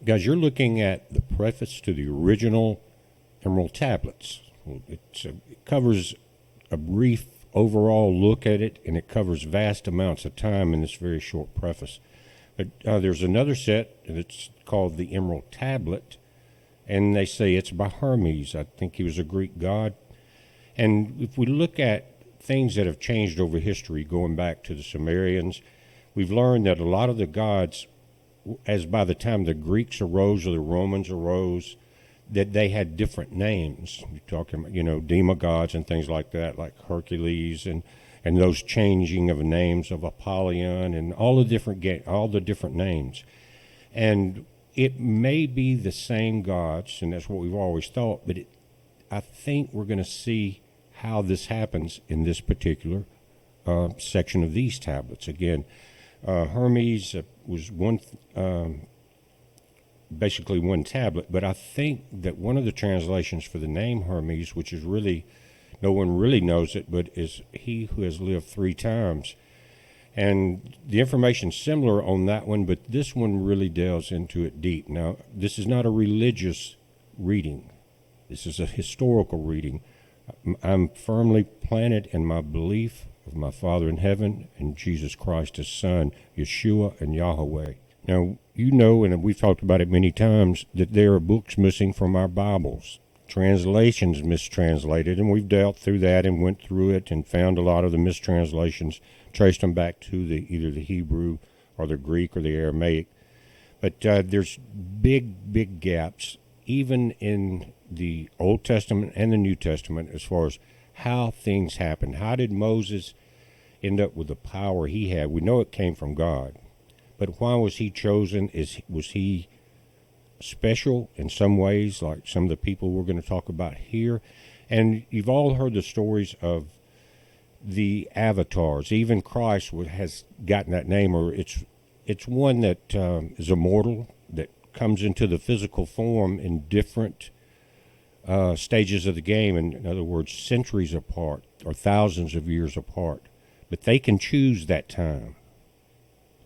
Guys, you're looking at the preface to the original Emerald Tablets. It covers a brief overall look at it, and it covers vast amounts of time in this very short preface. But there's another set that's called the Emerald Tablet, and they say it's by Hermes. I think he was a Greek god. And if we look at things that have changed over history, going back to the Sumerians, we've learned that a lot of the gods, as by the time the Greeks arose or the Romans arose, that they had different names. You're talking about, demigods and things like that, like Hercules and those changing of names of Apollyon and all the different names. And it may be the same gods, and that's what we've always thought, but I think we're going to see how this happens in this particular section of these tablets. Again, Hermes was basically one tablet, but I think that one of the translations for the name Hermes, which is really, no one really knows it, but is he who has lived 3 times. And the information's similar on that one, but this one really delves into it deep. Now, this is not a religious reading. This is a historical reading. I'm firmly planted in my belief of my Father in heaven and Jesus Christ, his Son, Yeshua and Yahweh. Now, and we've talked about it many times, that there are books missing from our Bibles, translations mistranslated, and we've dealt through that and went through it and found a lot of the mistranslations, traced them back to either the Hebrew or the Greek or the Aramaic. But there's big gaps, even in the Old Testament and the New Testament, as far as how things happened. How did Moses end up with the power he had? We know it came from God. But why was he chosen? Was he special in some ways, like some of the people we're going to talk about here? And you've all heard the stories of the avatars. Even Christ has gotten that name, or it's one that is immortal, that comes into the physical form in different stages of the game. In other words, centuries apart or thousands of years apart. But they can choose that time.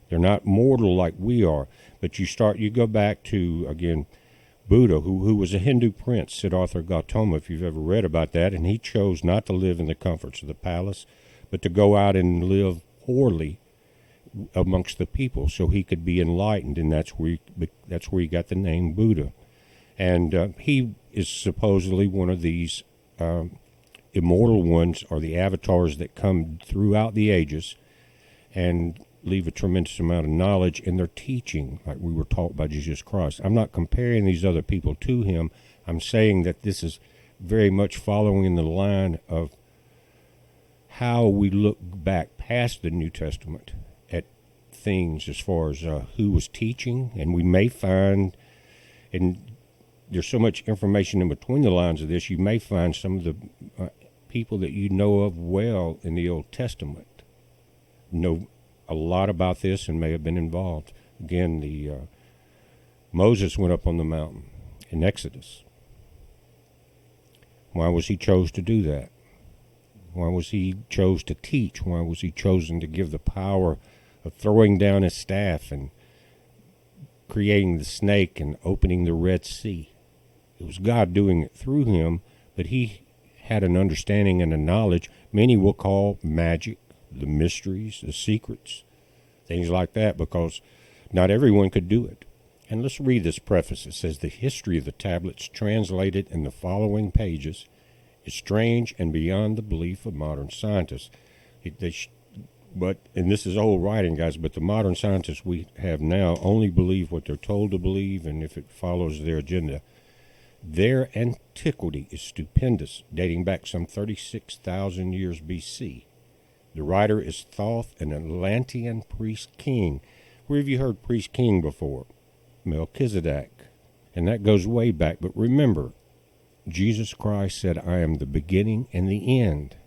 They're not mortal like we are, but you go back to, again, Buddha, who was a Hindu prince, Siddhartha Gautama, if you've ever read about that, and he chose not to live in the comforts of the palace, but to go out and live poorly amongst the people so he could be enlightened, and that's where he got the name Buddha. And he is supposedly one of these immortal ones, or the avatars that come throughout the ages and leave a tremendous amount of knowledge in their teaching, like we were taught by Jesus Christ. I'm not comparing these other people to him. I'm saying that this is very much following in the line of how we look back past the New Testament at things as far as who was teaching, and we may find, and there's so much information in between the lines of this, you may find some of the people that you know of well in the Old Testament know a lot about this and may have been involved. Again, Moses went up on the mountain in Exodus. Why was he chose to do that? Why was he chose to teach? Why was he chosen to give the power of throwing down his staff and creating the snake and opening the Red Sea? It was God doing it through him, but he had an understanding and a knowledge many will call magic, the mysteries, the secrets, things like that, because not everyone could do it. And let's read this preface. It says, the history of the tablets translated in the following pages is strange and beyond the belief of modern scientists. And this is old writing, guys, but the modern scientists we have now only believe what they're told to believe, and if it follows their agenda. Their antiquity is stupendous, dating back some 36,000 years BC. The writer is Thoth, an Atlantean priest king. Where have you heard priest king before? Melchizedek. And that goes way back. But remember, Jesus Christ said, I am the beginning and the end.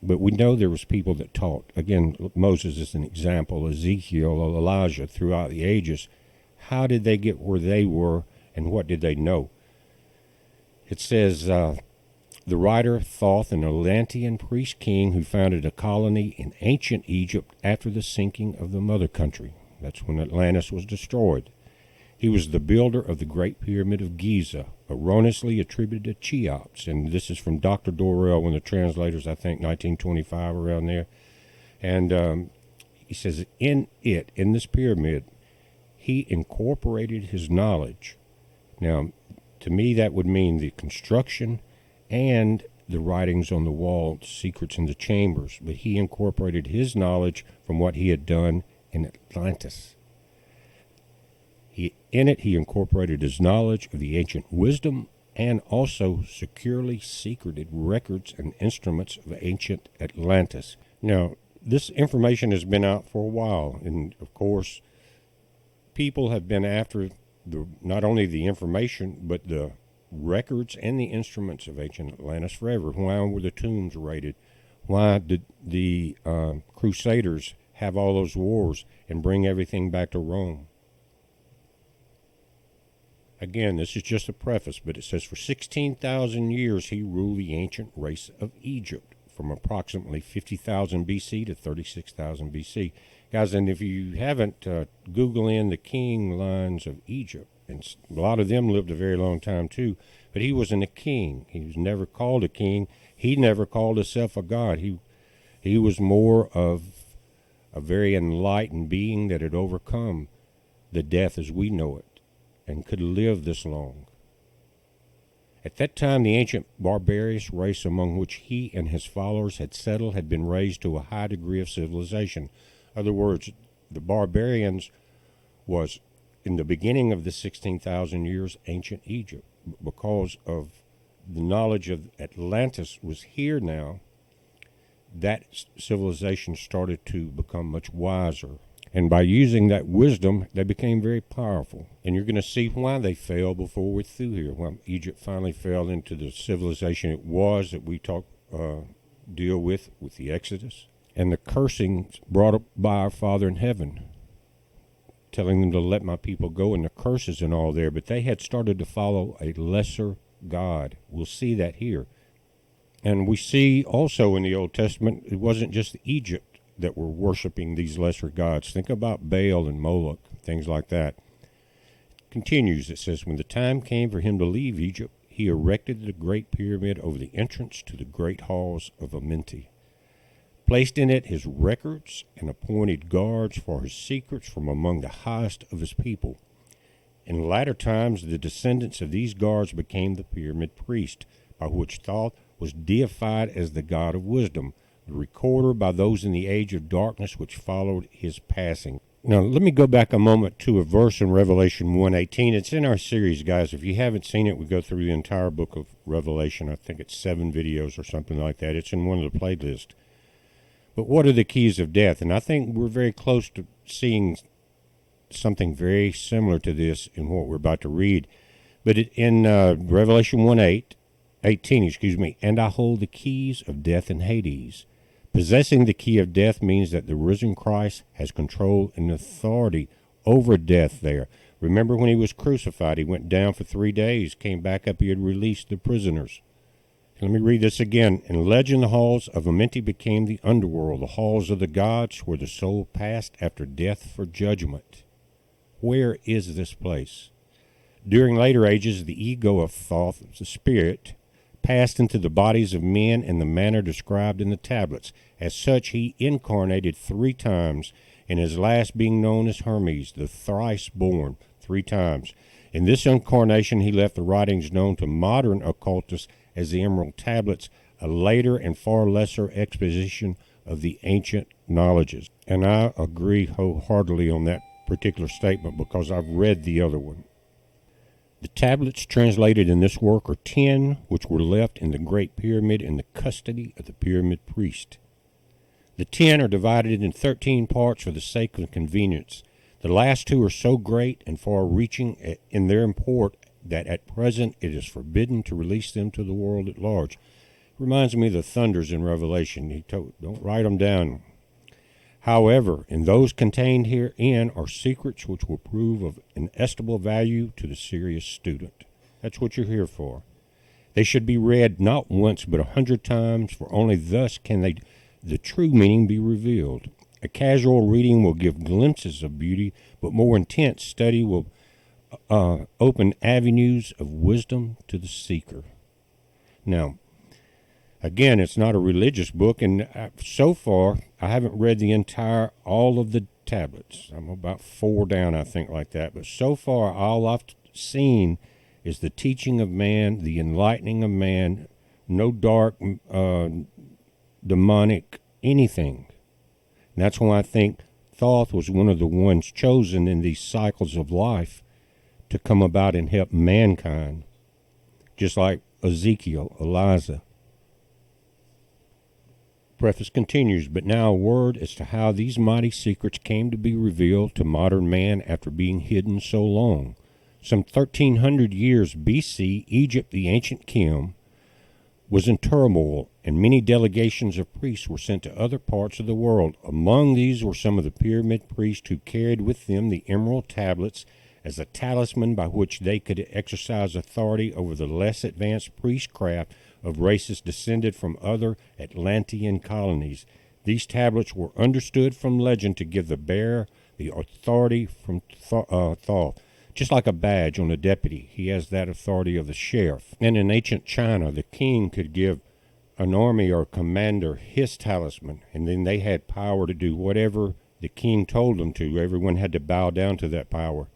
But we know there was people that taught. Again, Moses is an example, Ezekiel, Elijah, throughout the ages. How did they get where they were, and what did they know? It says, the writer Thoth, an Atlantean priest king who founded a colony in ancient Egypt after the sinking of the mother country. That's when Atlantis was destroyed. He was the builder of the Great Pyramid of Giza, erroneously attributed to Cheops. And this is from Dr. Dorrell, one of the translators, I think, 1925, around there. And he says, in this pyramid, he incorporated his knowledge. Now, to me, that would mean the construction and the writings on the wall, secrets in the chambers. But he incorporated his knowledge from what he had done in Atlantis. In it, he incorporated his knowledge of the ancient wisdom and also securely secreted records and instruments of ancient Atlantis. Now, this information has been out for a while, and of course, people have been after not only the information, but the records and the instruments of ancient Atlantis forever. Why were the tombs raided? Why did the Crusaders have all those wars and bring everything back to Rome? Again, this is just a preface, but it says for 16,000 years he ruled the ancient race of Egypt from approximately 50,000 BC to 36,000 BC. Guys, and if you haven't, Google in the king lines of Egypt. And a lot of them lived a very long time too, but he wasn't a king. He was never called a king. He never called himself a god. He was more of a very enlightened being that had overcome the death as we know it and could live this long. At that time, the ancient barbarous race among which he and his followers had settled had been raised to a high degree of civilization. In other words, the barbarians was, in the beginning of the 16,000 years, ancient Egypt. Because of the knowledge of Atlantis was here now, that civilization started to become much wiser. And by using that wisdom, they became very powerful. And you're going to see why they fell before we're through here. Why Egypt finally fell into the civilization it was that we deal with the Exodus. And the cursing brought up by our Father in heaven, telling them to let my people go, and the curses and all there. But they had started to follow a lesser God. We'll see that here. And we see also in the Old Testament, it wasn't just Egypt that were worshiping these lesser gods. Think about Baal and Moloch, things like that. It continues, it says, when the time came for him to leave Egypt, he erected the great pyramid over the entrance to the great halls of Amenti, placed in it his records, and appointed guards for his secrets from among the highest of his people. In latter times, the descendants of these guards became the pyramid priest, by which Thoth was deified as the god of wisdom, the recorder by those in the age of darkness which followed his passing. Now, let me go back a moment to a verse in Revelation 1:18. It's in our series, guys. If you haven't seen it, we go through the entire book of Revelation. I think it's 7 videos or something like that. It's in one of the playlists. But what are the keys of death? And I think we're very close to seeing something very similar to this in what we're about to read. But in Revelation 1:18, and I hold the keys of death and Hades. Possessing the key of death means that the risen Christ has control and authority over death there. Remember when he was crucified, he went down for 3 days, came back up, he had released the prisoners. Let me read this again. In legend, the halls of Amenti became the underworld, the halls of the gods where the soul passed after death for judgment. Where is this place? During later ages, the ego of Thoth, the spirit, passed into the bodies of men in the manner described in the tablets. As such, he incarnated 3 times, in his last being known as Hermes, the thrice born, 3 times. In this incarnation, he left the writings known to modern occultists as the Emerald Tablets, a later and far lesser exposition of the ancient knowledges. And I agree wholeheartedly on that particular statement because I've read the other one. The tablets translated in this work are 10, which were left in the Great Pyramid in the custody of the pyramid priest. The 10 are divided in 13 parts for the sake of convenience. The last 2 are so great and far-reaching in their import that at present it is forbidden to release them to the world at large. Reminds me of the thunders in Revelation. He told, don't write them down. However, in those contained herein are secrets which will prove of inestimable value to the serious student. That's what you're here for. They should be read not once but 100 times, for only thus can the true meaning be revealed. A casual reading will give glimpses of beauty, but more intense study will open avenues of wisdom to the seeker. Now, again, it's not a religious book, and so far I haven't read all of the tablets. I'm about 4 down, I think, like that. But so far, all I've seen is the teaching of man, the enlightening of man, no dark, demonic, anything. And that's why I think Thoth was one of the ones chosen in these cycles of life to come about and help mankind, just like Ezekiel, Elijah. Preface continues, but now a word as to how these mighty secrets came to be revealed to modern man after being hidden so long. Some 1,300 years BC, Egypt, the ancient kingdom, was in turmoil, and many delegations of priests were sent to other parts of the world. Among these were some of the pyramid priests who carried with them the emerald tablets as a talisman by which they could exercise authority over the less advanced priestcraft of races descended from other Atlantean colonies. These tablets were understood from legend to give the bearer the authority from Thoth. Just like a badge on a deputy, he has that authority of the sheriff. And in ancient China, the king could give an army or commander his talisman, and then they had power to do whatever the king told them to. Everyone had to bow down to that power.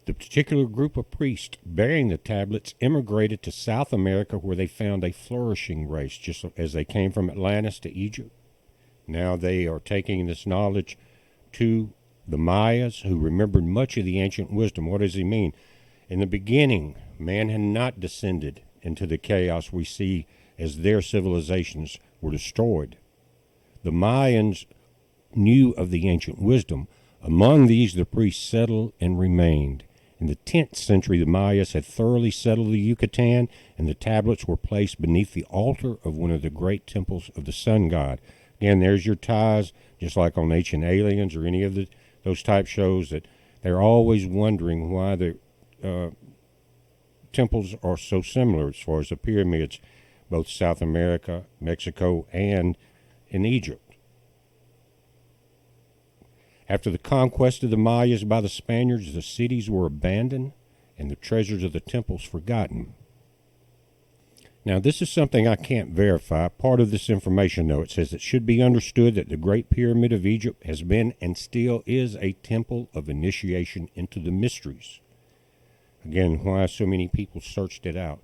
The particular group of priests bearing the tablets immigrated to South America, where they found a flourishing race, just as they came from Atlantis to Egypt. Now they are taking this knowledge to the Mayas, who remembered much of the ancient wisdom. What does he mean? In the beginning, man had not descended into the chaos we see as their civilizations were destroyed. The Mayans knew of the ancient wisdom. Among these, the priests settled and remained. In the 10th century, the Mayas had thoroughly settled the Yucatan, and the tablets were placed beneath the altar of one of the great temples of the sun god. Again, there's your ties, just like on Ancient Aliens or any of those type shows, that they're always wondering why the temples are so similar as far as the pyramids, both South America, Mexico, and in Egypt. After the conquest of the Mayas by the Spaniards, the cities were abandoned and the treasures of the temples forgotten. Now, this is something I can't verify. Part of this information, though, it says it should be understood that the Great Pyramid of Egypt has been and still is a temple of initiation into the mysteries. Again, why so many people searched it out.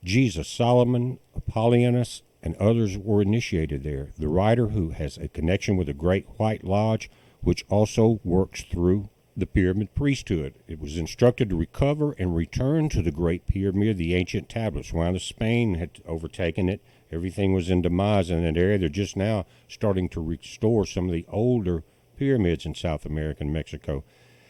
Jesus, Solomon, Apollonius, and others were initiated there. The writer, who has a connection with the Great White Lodge, which also works through the pyramid priesthood. It was instructed to recover and return to the Great Pyramid, the ancient tablets. While Spain had overtaken it, everything was in demise in that area. They're just now starting to restore some of the older pyramids in South America and Mexico.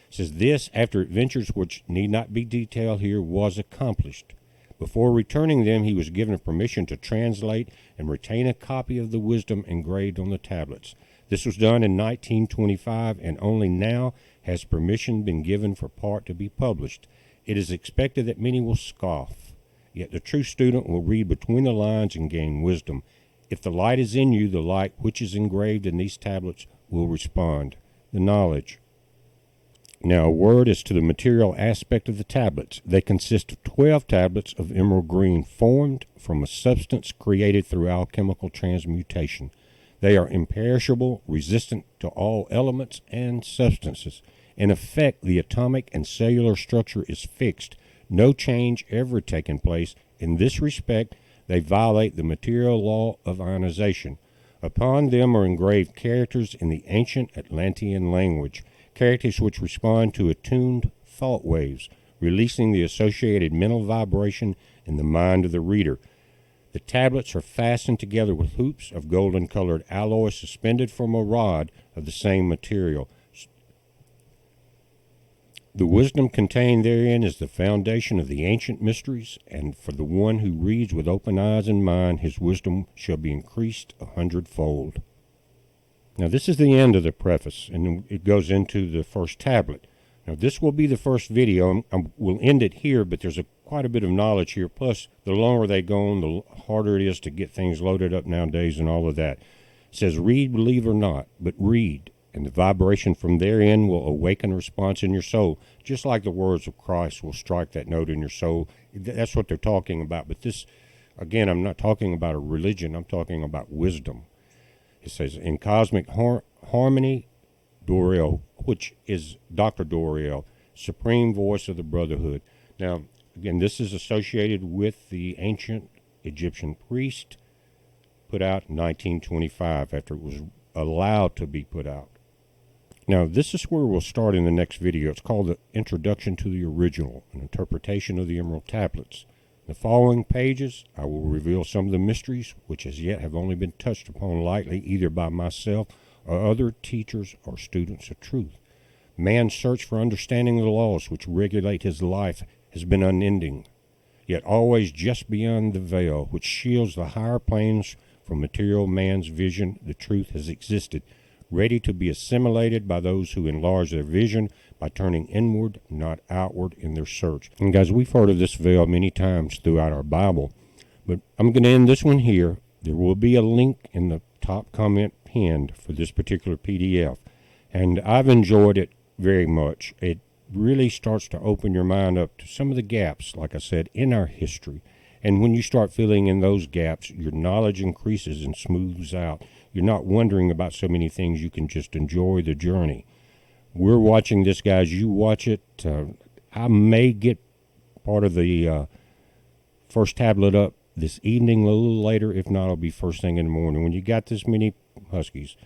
It says this, after adventures which need not be detailed here, was accomplished. Before returning them, he was given permission to translate and retain a copy of the wisdom engraved on the tablets. This was done in 1925, and only now has permission been given for part to be published. It is expected that many will scoff, yet the true student will read between the lines and gain wisdom. If the light is in you, the light which is engraved in these tablets will respond. The knowledge. Now, a word as to the material aspect of the tablets. They consist of 12 tablets of emerald green, formed from a substance created through alchemical transmutation. They are imperishable, resistant to all elements and substances. In effect, the atomic and cellular structure is fixed, no change ever taking place. In this respect, they violate the material law of ionization. Upon them are engraved characters in the ancient Atlantean language, characters which respond to attuned thought waves, releasing the associated mental vibration in the mind of the reader. The tablets are fastened together with hoops of golden-colored alloy suspended from a rod of the same material. The wisdom contained therein is the foundation of the ancient mysteries, and for the one who reads with open eyes and mind, his wisdom shall be increased 100-fold. Now, this is the end of the preface, and it goes into the first tablet. Now, this will be the first video. We'll end it here, but there's quite a bit of knowledge here. Plus, the longer they go on, the harder it is to get things loaded up nowadays and all of that. It says, read, believe or not, but read, and the vibration from therein will awaken a response in your soul, just like the words of Christ will strike that note in your soul. That's what they're talking about. But this, again, I'm not talking about a religion. I'm talking about wisdom. It says, in cosmic harmony, Doriel, which is Dr. Doriel, supreme voice of the brotherhood. Now, again, this is associated with the ancient Egyptian priest, put out in 1925 after it was allowed to be put out. Now, this is where we'll start in the next video. It's called the Introduction to the Original, an interpretation of the Emerald Tablets. In the following pages, I will reveal some of the mysteries which as yet have only been touched upon lightly either by myself or other teachers or students of truth. Man's search for understanding the laws which regulate his life has been unending, yet always just beyond the veil which shields the higher planes from material man's vision. The truth has existed, ready to be assimilated by those who enlarge their vision by turning inward, not outward, in their search. And guys, we've heard of this veil many times throughout our Bible, but I'm going to end this one here. There will be a link in the top comment pinned for this particular PDF, and I've enjoyed it very much. It really starts to open your mind up to some of the gaps, like I said, in our history. And when you start filling in those gaps, your knowledge increases and smooths out. You're not wondering about so many things. You can just enjoy the journey. We're watching this, guys. You watch it. I may get part of the first tablet up this evening a little later. If not, it'll be first thing in the morning. When you got this many huskies,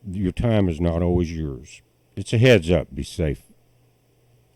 your time is not always yours. It's a heads up. Be safe.